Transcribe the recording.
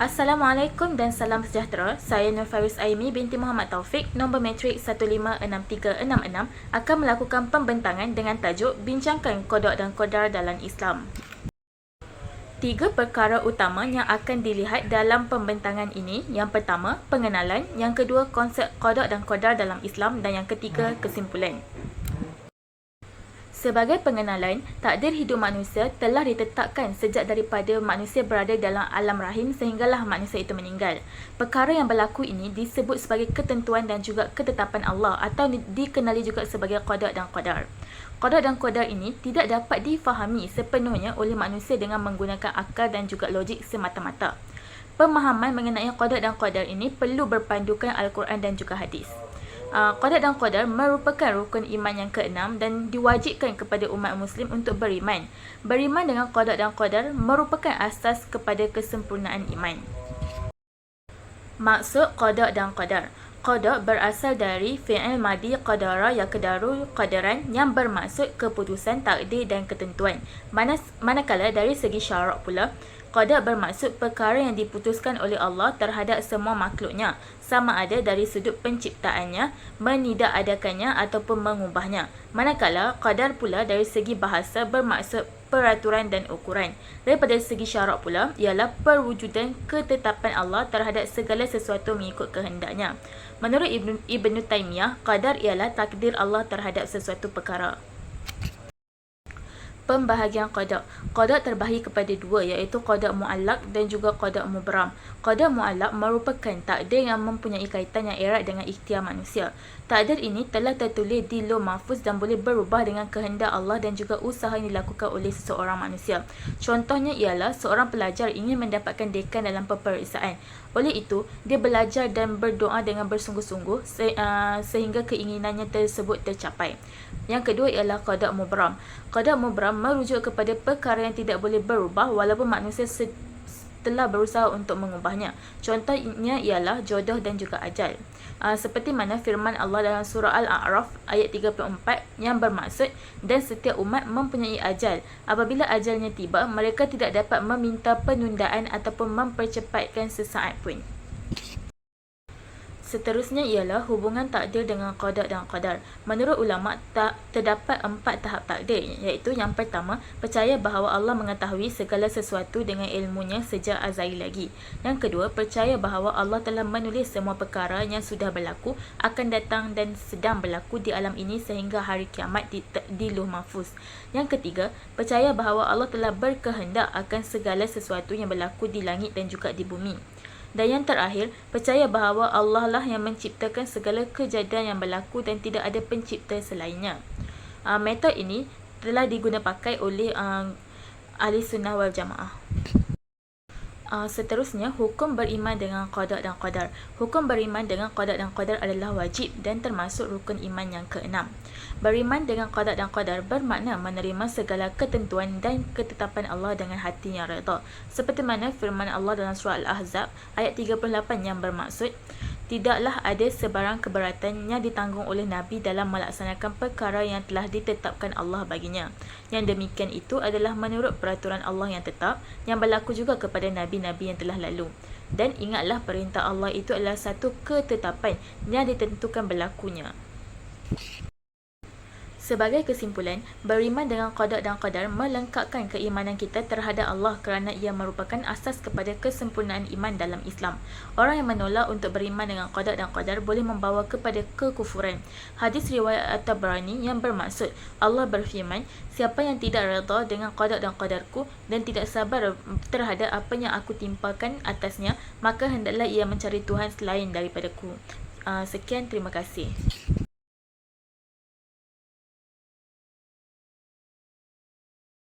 Assalamualaikum dan salam sejahtera. Saya Nur Faris Aimi binti Muhammad Taufik, nombor matrik 156366 akan melakukan pembentangan dengan tajuk Bincangkan Qada dan Qadar dalam Islam. Tiga perkara utama yang akan dilihat dalam pembentangan ini. Yang pertama, pengenalan. Yang kedua, konsep Qada dan Qadar dalam Islam. Dan yang ketiga, kesimpulan. Sebagai pengenalan, takdir hidup manusia telah ditetapkan sejak daripada manusia berada dalam alam rahim sehinggalah manusia itu meninggal. Perkara yang berlaku ini disebut sebagai ketentuan dan juga ketetapan Allah atau dikenali juga sebagai qada dan qadar. Qada dan qadar ini tidak dapat difahami sepenuhnya oleh manusia dengan menggunakan akal dan juga logik semata-mata. Pemahaman mengenai qada dan qadar ini perlu berpandukan Al-Quran dan juga hadis. Qada dan qadar merupakan rukun iman yang keenam dan diwajibkan kepada umat muslim untuk beriman. Beriman dengan qada dan qadar merupakan asas kepada kesempurnaan iman. Maksud qada dan qadar. Qada berasal dari fi'il madi qadara yaqdaru qadaran yang bermaksud keputusan, takdir dan ketentuan. Manakala dari segi syarak pula, qada bermaksud perkara yang diputuskan oleh Allah terhadap semua makhluknya, sama ada dari sudut penciptaannya, menidakadakannya ataupun mengubahnya. Manakala qadar pula dari segi bahasa bermaksud peraturan dan ukuran. Daripada segi syarak pula ialah perwujudan ketetapan Allah terhadap segala sesuatu mengikut kehendaknya. Menurut Ibnu Taimiyah, qadar ialah takdir Allah terhadap sesuatu perkara. Pembahagian qada. Qada terbahagi kepada dua, iaitu qada mu'allaq dan juga qada mubram. Qada mu'allaq merupakan takdir yang mempunyai kaitan yang erat dengan ikhtiar manusia. Takdir ini telah tertulis di Lauh Mahfuz dan boleh berubah dengan kehendak Allah dan juga usaha yang dilakukan oleh seseorang manusia. Contohnya ialah seorang pelajar ingin mendapatkan dekan dalam peperiksaan. Oleh itu, dia belajar dan berdoa dengan bersungguh-sungguh sehingga keinginannya tersebut tercapai. Yang kedua ialah qada mubram. Qada mubram merujuk kepada perkara yang tidak boleh berubah walaupun manusia telah berusaha untuk mengubahnya. Contohnya ialah jodoh dan juga ajal. Seperti mana firman Allah dalam surah Al-A'raf ayat 34 yang bermaksud, dan setiap umat mempunyai ajal. Apabila ajalnya tiba, mereka tidak dapat meminta penundaan ataupun mempercepatkan sesaat pun. Seterusnya ialah hubungan takdir dengan qada dan qadar. Menurut ulama, terdapat 4 tahap takdir, iaitu yang pertama, percaya bahawa Allah mengetahui segala sesuatu dengan ilmunya sejak azali lagi. Yang kedua, percaya bahawa Allah telah menulis semua perkara yang sudah berlaku, akan datang dan sedang berlaku di alam ini sehingga hari kiamat di Lauh Mahfuz. Yang ketiga, percaya bahawa Allah telah berkehendak akan segala sesuatu yang berlaku di langit dan juga di bumi. Dan yang terakhir, percaya bahawa Allah lah yang menciptakan segala kejadian yang berlaku dan tidak ada pencipta selainnya. Metod ini telah digunakan pakai oleh ahli sunnah wal jamaah. Seterusnya, hukum beriman dengan qada dan qadar. Hukum beriman dengan qada dan qadar adalah wajib dan termasuk rukun iman yang keenam. Beriman dengan qada dan qadar bermakna menerima segala ketentuan dan ketetapan Allah dengan hati yang redha. Seperti mana firman Allah dalam surah Al-Ahzab ayat 38 yang bermaksud, tidaklah ada sebarang keberatan yang ditanggung oleh Nabi dalam melaksanakan perkara yang telah ditetapkan Allah baginya. Yang demikian itu adalah menurut peraturan Allah yang tetap, yang berlaku juga kepada Nabi-Nabi yang telah lalu. Dan ingatlah perintah Allah itu adalah satu ketetapan yang ditentukan berlakunya. Sebagai kesimpulan, beriman dengan qada dan qadar melengkapkan keimanan kita terhadap Allah kerana ia merupakan asas kepada kesempurnaan iman dalam Islam. Orang yang menolak untuk beriman dengan qada dan qadar boleh membawa kepada kekufuran. Hadis riwayat At-Tabrani yang bermaksud, Allah berfirman, siapa yang tidak redha dengan qada dan qadarku dan tidak sabar terhadap apa yang aku timpakan atasnya, maka hendaklah ia mencari Tuhan selain daripadaku. Sekian, terima kasih.